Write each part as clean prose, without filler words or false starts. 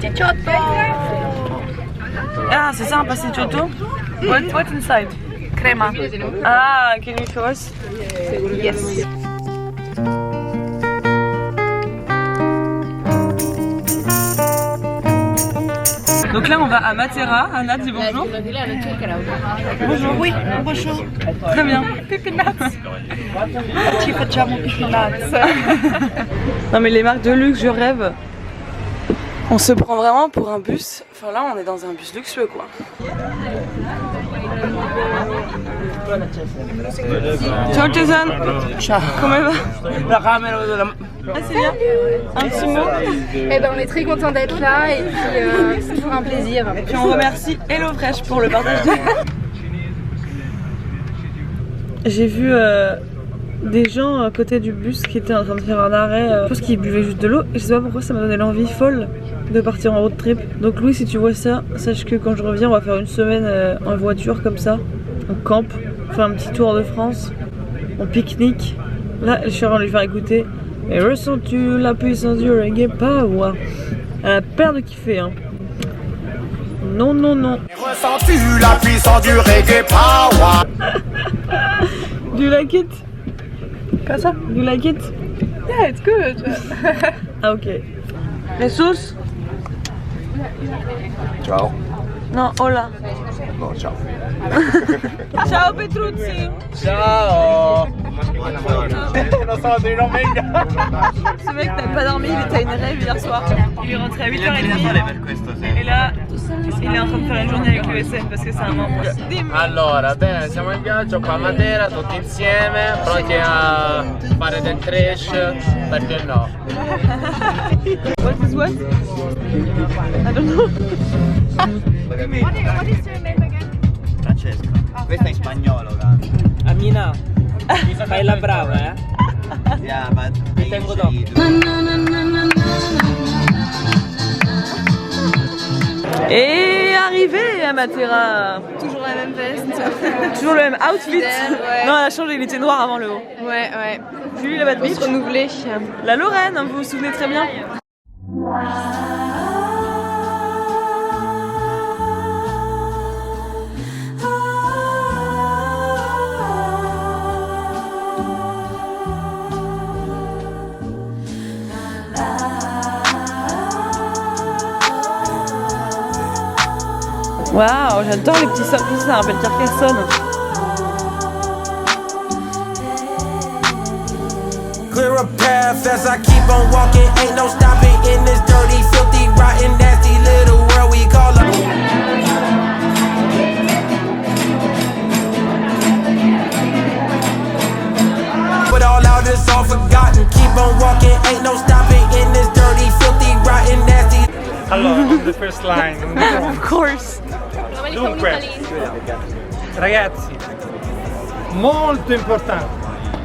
Pasticciotto. Ah, c'est ça un pasticciotto? What's inside? Crema. Ah, can you show us? Yes. Donc là on va à Matera. Anna, dis bonjour. Bonjour, oui, bonjour. Très bien. Pipinaz. Ci facciamo pipinaz. Non mais les marques de luxe, je rêve. On se prend vraiment pour un bus. Enfin là on est dans un bus luxueux quoi. Ciao Jason. Ciao. Comment va? La caméra de la... Ah c'est bien. Un petit mot. Eh ben on est très content d'être là et puis c'est toujours un plaisir. Et puis on remercie HelloFresh pour le partage de... J'ai vu des gens à côté du bus qui étaient en train de faire un arrêt, je pense qu'ils buvaient juste de l'eau et je sais pas pourquoi ça m'a donné l'envie folle de partir en road trip. Donc Louis, si tu vois ça, sache que quand je reviens on va faire une semaine en voiture comme ça, on campe, on fait un petit tour de France, on pique-nique. Là je suis en train de lui faire écouter. Et ressens-tu la puissance du reggae power? Elle a peur de kiffer hein. Non non non. Ressens-tu la puissance du reggae power? Do you like it? Quoi ça? Do you like it? Yeah, it's good. Ah ok. Jesus? Ciao. Non, hola. No, ciao. Ciao Petruzzi. Ciao. Non so, non meglio. Ce mec n'a pas dormi, il était à une rêve hier soir. Il est rentré à 8h30 et là il est en train de faire une journée avec l'ESN parce que c'est un membre. Allora, bene, siamo in viaggio qua a Matera, tutti insieme, pronti a fare del trash, perché no? What is what? I don't know. What is your name again? Francesca, questa è in spagnolo, cara. Amina, fai la brava, eh? Yeah, ma tengo dopo. Et arrivé à Matera. Toujours la même veste. Toujours le même outfit. Ouais. Non, elle a changé, il était noir avant le haut. Ouais, ouais. Julie la Bad Pour Bitch. se renouveler. La Lorraine, hein, vous vous souvenez très bien. Waouh, j'adore les petits sons, ça rappelle Carcassonne. Clear a path as I keep on walking. Ain't no stopping in this dirty, filthy, rotten, nasty little world we call it. But all out is all forgotten. Keep on walking. Ain't no stopping in this dirty, filthy, rotten, nasty. Allora, the first line. Of course. Dunque, ragazzi, molto importante.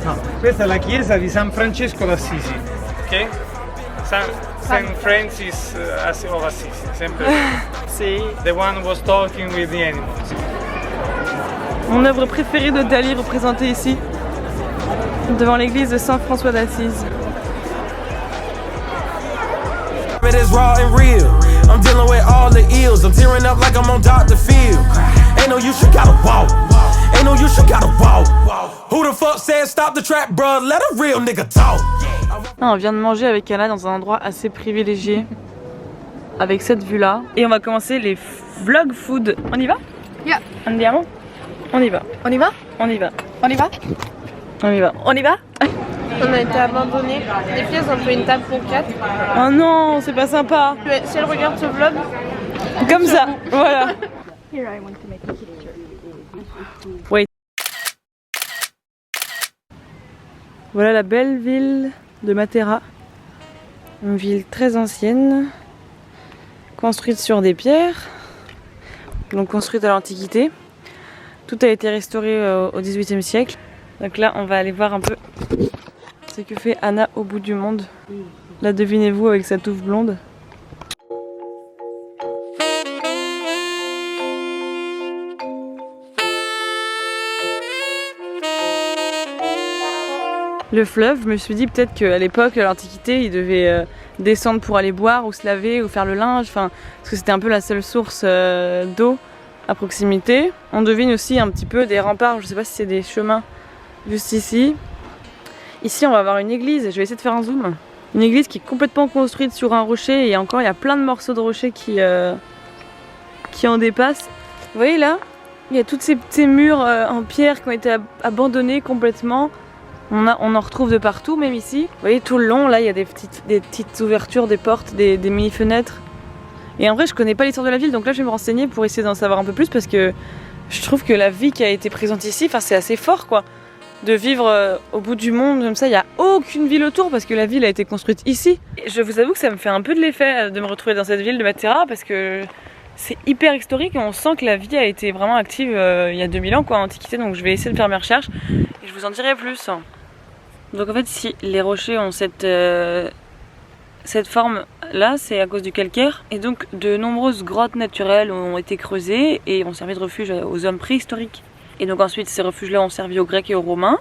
No, questa è la chiesa di San Francesco d'Assisi, ok? Saint Francis of Assisi, sempre. C'est The one who was talking with the animals. mon œuvre préférée de Dali représentée ici, devant l'église de Saint François d'Assise. It is raw and real. I'm dealing with all the ills. I'm tearing up like I'm on Dr. Phil. Ain't no use, you gotta walk. Ain't no use, you gotta walk. Who the fuck said stop the trap, bruh? Let a real nigga talk. Ah, on vient de manger avec Anna dans un endroit assez privilégié, avec cette vue là. Et on va commencer les vlog food. On y va? Yeah. Andiamo? On y va. On y va? On y va. On y va? On y va. On y va? On a été abandonnés. Les filles elles ont fait une table pour 4. Oh non, c'est pas sympa. Si elles regardent ce vlog, Comme ça, voilà. here I want to make a picture. Wait. Voilà la belle ville de Matera. Une ville très ancienne, construite sur des pierres, donc construite à l'Antiquité. Tout a été restauré au XVIIIe siècle. Donc là, on va aller voir un peu ce que fait Anna au bout du monde. Là, devinez-vous avec sa touffe blonde. Le fleuve, je me suis dit peut-être qu'à l'époque, à l'Antiquité, il devait descendre pour aller boire ou se laver ou faire le linge, enfin, parce que c'était un peu la seule source d'eau à proximité. On devine aussi un petit peu des remparts, je sais pas si c'est des chemins juste ici. Ici on va avoir une église, je vais essayer de faire un zoom. Une église qui est complètement construite sur un rocher et encore il y a plein de morceaux de rocher qui en dépassent. Vous voyez là, il y a tous ces murs en pierre qui ont été abandonnés complètement. On en retrouve de partout, même ici. Vous voyez tout le long là il y a des petites ouvertures, des portes, des mini fenêtres. Et en vrai je connais pas l'histoire de la ville, donc là je vais me renseigner pour essayer d'en savoir un peu plus parce que je trouve que la vie qui a été présente ici, enfin c'est assez fort quoi. De vivre au bout du monde comme ça, il n'y a aucune ville autour parce que la ville a été construite ici. Et je vous avoue que ça me fait un peu de l'effet de me retrouver dans cette ville de Matera parce que c'est hyper historique et on sent que la vie a été vraiment active il y a 2000 ans quoi, en Antiquité, donc je vais essayer de faire mes recherches et je vous en dirai plus. Donc en fait si les rochers ont cette forme là, c'est à cause du calcaire et donc de nombreuses grottes naturelles ont été creusées et ont servi de refuge aux hommes préhistoriques. Et donc ensuite ces refuges-là ont servi aux Grecs et aux Romains.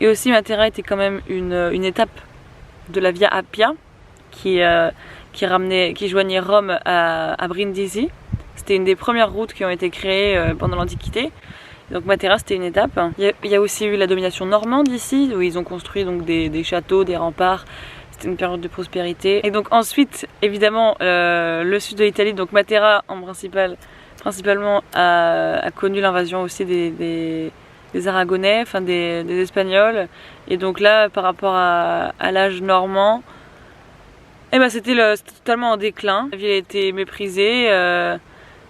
Et aussi Matera était quand même une étape de la Via Appia qui joignait Rome à Brindisi. C'était une des premières routes qui ont été créées pendant l'Antiquité. Donc Matera c'était une étape. Il y a aussi eu la domination normande ici où ils ont construit donc des châteaux, des remparts. C'était une période de prospérité. Et donc ensuite évidemment le sud de l'Italie, donc Matera en principalement a connu l'invasion aussi des Aragonais, enfin des Espagnols. Et donc là, par rapport à l'âge normand, eh ben c'était totalement en déclin. La ville a été méprisée,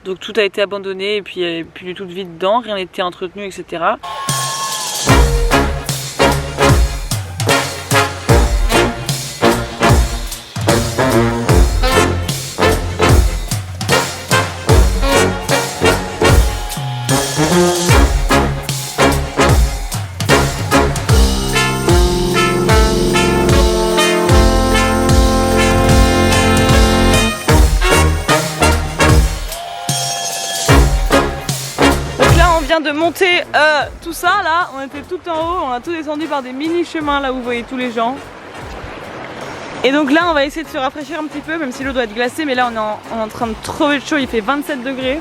donc tout a été abandonné et puis il n'y avait plus du tout de vie dedans, rien n'était entretenu, etc. De monter tout ça là, on était tout en haut, on a tout descendu par des mini chemins là où vous voyez tous les gens. Et donc là on va essayer de se rafraîchir un petit peu même si l'eau doit être glacée, mais là on est en train de crever de chaud, il fait 27 degrés.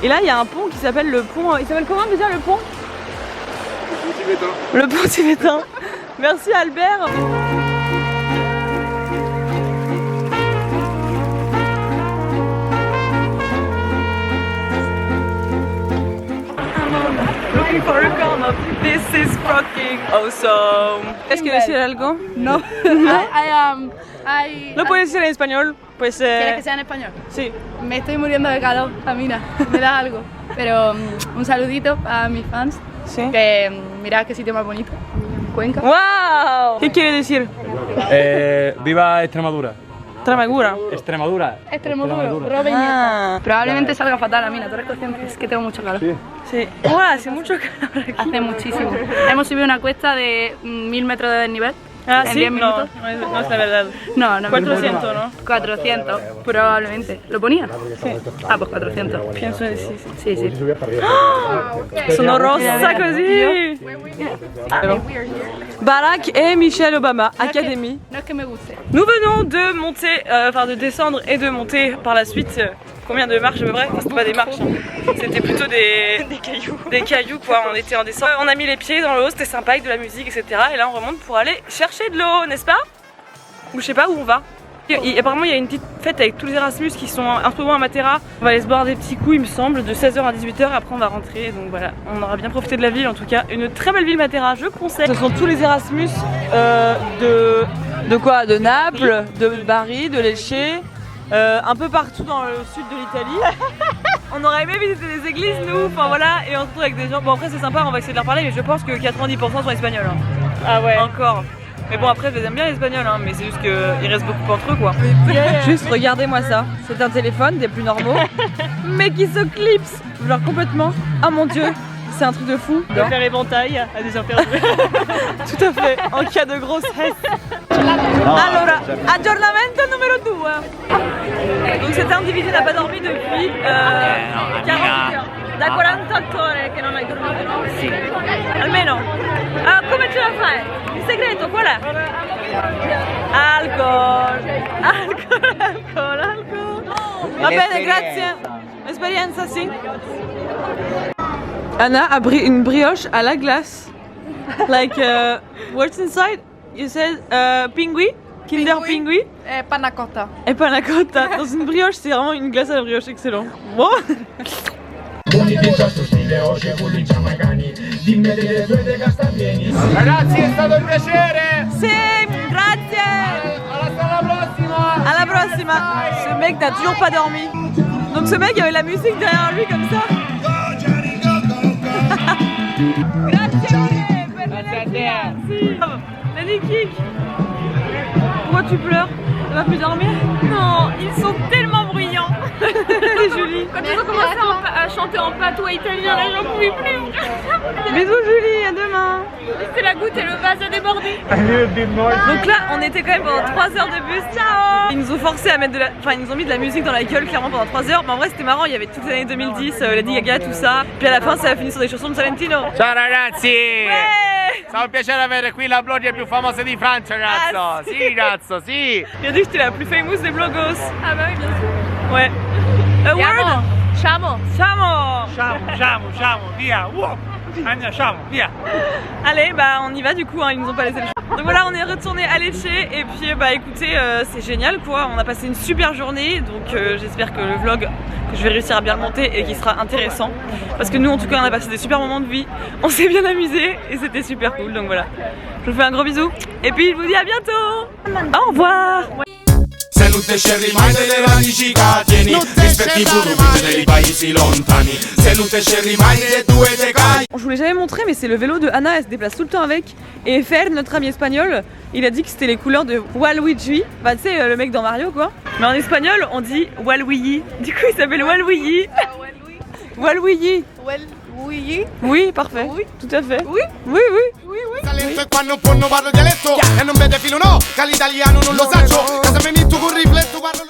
Et là il y a un pont qui s'appelle le pont, il s'appelle comment déjà le pont? Le pont tibétain. Merci Albert. Looking for a corner. This is fucking awesome. ¿Es que decir algo? No. ¿Lo puedes decir en español? Pues, ¿Quieres que sea en español? Sí. Me estoy muriendo de calor, Amina. Me da algo. Pero un saludito a mis fans. Sí. Que mirad qué sitio más bonito. Cuenca. ¡Wow! ¿Qué quiere decir? Viva Extremadura. Extremadura. Extremadura. Robeña. Probablemente salga fatal, Amina. ¿Tú eres consciente? Es que tengo mucho calor. Sí. ¡Wow! Hace mucho calor aquí. Hace muchísimo. Hemos subido una cuesta de 1000 metros de desnivel. Ah, en sí, 10 minutos. No es la verdad. No, no. 400, ¿no? 400, probablemente. ¿Lo ponía? Sí. Ah, pues 400. Pienso que sí, sí. Sí, sí. Sono rossa così. Barack et Michelle Obama, Academy. No es que me guste. Nous venons de monter, de descendre et de monter par la suite. Combien de marches à peu près? Enfin, c'était pas des marches, hein. C'était plutôt des cailloux. Des cailloux quoi, on était en descente. On a mis les pieds dans l'eau, c'était sympa avec de la musique, etc. Et là on remonte pour aller chercher de l'eau, n'est-ce pas? Ou je sais pas où on va. Apparemment il y a une petite fête avec tous les Erasmus qui sont en ce moment à Matera. On va aller se boire des petits coups il me semble, de 16h à 18h, après on va rentrer. Donc voilà, on aura bien profité de la ville en tout cas. Une très belle ville Matera, je conseille. Ce sont tous les Erasmus de quoi? De Naples, de Bari, de Lecce. Un peu partout dans le sud de l'Italie. On aurait aimé visiter des églises nous, enfin voilà, et on se retrouve avec des gens. Bon après c'est sympa, on va essayer de leur parler, mais je pense que 90% sont espagnols. Hein. Ah ouais. Encore. Mais bon après je les aime bien les espagnols, hein, mais c'est juste qu'ils restent beaucoup entre eux quoi. Juste regardez-moi ça, c'est un téléphone des plus normaux, mais qui se clipse, genre complètement. Ah mon dieu, c'est un truc de fou. De faire éventail à des affaires. Tout à fait, en cas de grossesse. Allora, aggiornamento numéro 2. Donc cet individu n'a pas dormi depuis 48 heures. Da 48 ore che non hai dormito, no? Sì. Almeno. Ah, come ce la fai? Il segreto qual è? Alcol. Va bene, grazie. Esperienza, sì. Anna a pris une brioche à la glace. Like, what's inside? You said pingui? Kinder pingui? E panna cotta. Et panna cotta. Dans une brioche, c'est vraiment une glace à la brioche, excellent. Bon. Ragazzi, è stato un piacere. C'est, grazie. Alla prossima. À la prossima. Ce mec n'a toujours pas dormi. Donc ce mec avait la musique derrière lui comme ça. Grazie per l'energia. Si. Salut Kik. Pourquoi tu pleures? Tu vas plus dormir? Non, ils sont tellement bruyants. C'est Julie. Quand ils ont commencé à chanter en patois italien, là j'en pouvais plus. Bisous Julie, à demain. C'est la goutte et le vase a débordé. Donc là, on était quand même pendant 3 heures de bus. Ciao. Ils nous ont forcé à mettre de la... Enfin, ils nous ont mis de la musique dans la gueule clairement pendant 3 heures. Mais en vrai, c'était marrant. Il y avait toutes les années 2010, Lady Gaga, tout ça. Puis à la fin, ça a fini sur des chansons de Salentino. Ciao ragazzi! Ouais. È stato un piacere avere qui la blogger più famosa di Francia, ragazzo! Ah, sì. Sì, ragazzo, sì! Il a dit que j'étais la plus famous des blogos. Ah bah oui, bien sûr. Ouais. A word. Chamo. Chamo. Sciamo, via. Andiamo, via. Allez, bah on y va du coup, hein, ils nous ont pas laissé le choix. Donc voilà, on est retourné à Lecce et puis bah écoutez, c'est génial quoi, on a passé une super journée, donc j'espère que le vlog, que je vais réussir à bien le monter et qu'il sera intéressant. Parce que nous en tout cas on a passé des super moments de vie, on s'est bien amusé et c'était super cool, donc voilà. Je vous fais un gros bisou et puis je vous dis à bientôt. Au revoir. Se non te scerri mai delle radici che tieni, rispetti pure dei paesi lontani. Se non te scerri mai delle tue decai. Je vous l'ai jamais montré, mais c'est le vélo de Anna, elle se déplace tout le temps avec. Et Fer, notre ami espagnol, il a dit que c'était les couleurs de Waluigi. Bah tu sais, le mec dans Mario quoi. Mais en espagnol, on dit Waluigi. Du coup, il s'appelle Waluigi. Waluigi. Oui. Oui, parfait. Oui. Tout à fait. Oui. Oui. Talento e qua non può non parlo dialetto e non vede filo no, che l'italiano non lo saccio, casa mi metto con rifletto parlo